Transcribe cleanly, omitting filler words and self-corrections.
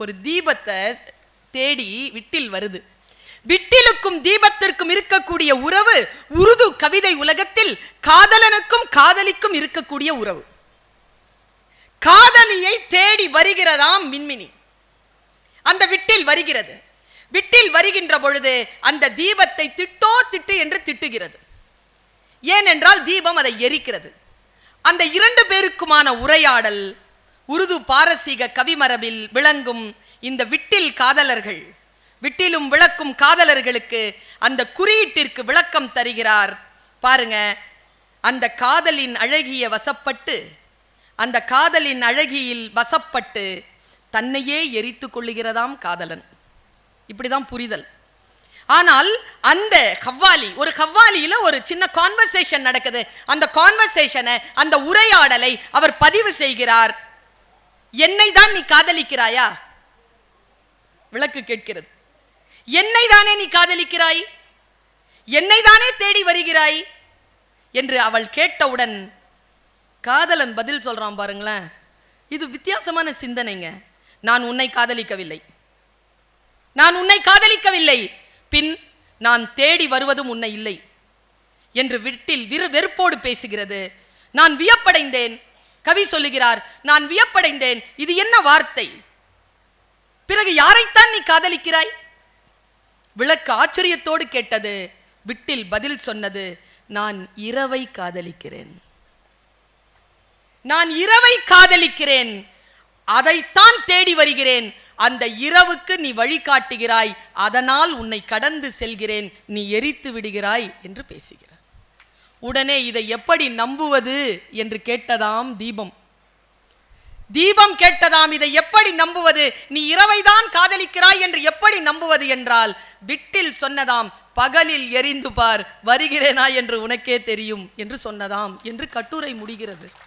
ஒரு தீபத்தை தேடி விட்டில் வருது. விட்டிலுக்கும் தீபத்திற்கும் இருக்கக்கூடிய உறவு உருது கவிதை உலகத்தில் காதலனுக்கும் காதலிக்கும் இருக்கக்கூடிய உறவு. காதலியை தேடி வருகிறதாம் மின்மினி. அந்த விட்டில் வருகிறது. விட்டில் வருகின்ற பொழுது அந்த தீபத்தை திட்டு என்று திட்டுகிறது. ஏனென்றால் தீபம் அதை எரிக்கிறது. அந்த இரண்டு பேருக்குமான உரையாடல் உருது பாரசீக கவிமரபில் விளங்கும் இந்த விட்டில் காதலர்கள், விட்டிலும் விளக்கும் காதலர்களுக்கு அந்த குறியீட்டிற்கு விளக்கம் தருகிறார். பாருங்க, அந்த காதலின் அழகிய வசப்பட்டு, அந்த காதலின் அழகியில் வசப்பட்டு தன்னையே எரித்து கொள்ளுகிறதாம் காதலன். இப்படிதான் புரிதல். ஆனால் அந்த கவ்வாலி, ஒரு கவ்வாலியில ஒரு சின்ன கான்வர்சேஷன் நடக்குது. அந்த கான்வர்சேஷனை, அந்த உரையாடலை அவர் பதிவு செய்கிறார். என்னை தான் நீ காதலிக்கிறாயா? விளக்கு கேட்கிறது. என்னை தானே நீ காதலிக்கிறாய்? என்னை தானே தேடி வருகிறாய் என்று அவள் கேட்டவுடன் காதலன் பதில் சொல்றான். பாருங்களேன், இது வித்தியாசமான சிந்தனைங்க. நான் உன்னை காதலிக்கவில்லை, நான் உன்னை காதலிக்கவில்லை, பின் நான் தேடி வருவதும் உன்னை இல்லை என்று விட்டில் வெறுப்போடு பேசுகிறது. நான் வியப்படைந்தேன். கவி சொல்லுகிறார், நான் வியப்படைந்தேன். இது என்ன வார்த்தை? பிறகு யாரைத்தான் நீ காதலிக்கிறாய்? விளக்கு ஆச்சரியத்தோடு கேட்டது. விட்டில் பதில் சொன்னது, நான் இரவை காதலிக்கிறேன், நான் இரவை காதலிக்கிறேன், அதைத்தான் தேடி வருகிறேன். அந்த இரவுக்கு நீ வழிகாட்டுகிறாய், அதனால் உன்னை கடந்து செல்கிறேன், நீ எரித்து விடுகிறாய் என்று பேசுகிறார். உடனே இதை எப்படி நம்புவது என்று கேட்டதாம் தீபம். தீபம் கேட்டதாம், இதை எப்படி நம்புவது? நீ இரவைதான் காதலிக்கிறாய் என்று எப்படி நம்புவது என்றால், விட்டில் சொன்னதாம், பகலில் எரிந்து பார், வருகிறேனா என்று உனக்கே தெரியும் என்று சொன்னதாம் என்று கட்டுரை முடிகிறது.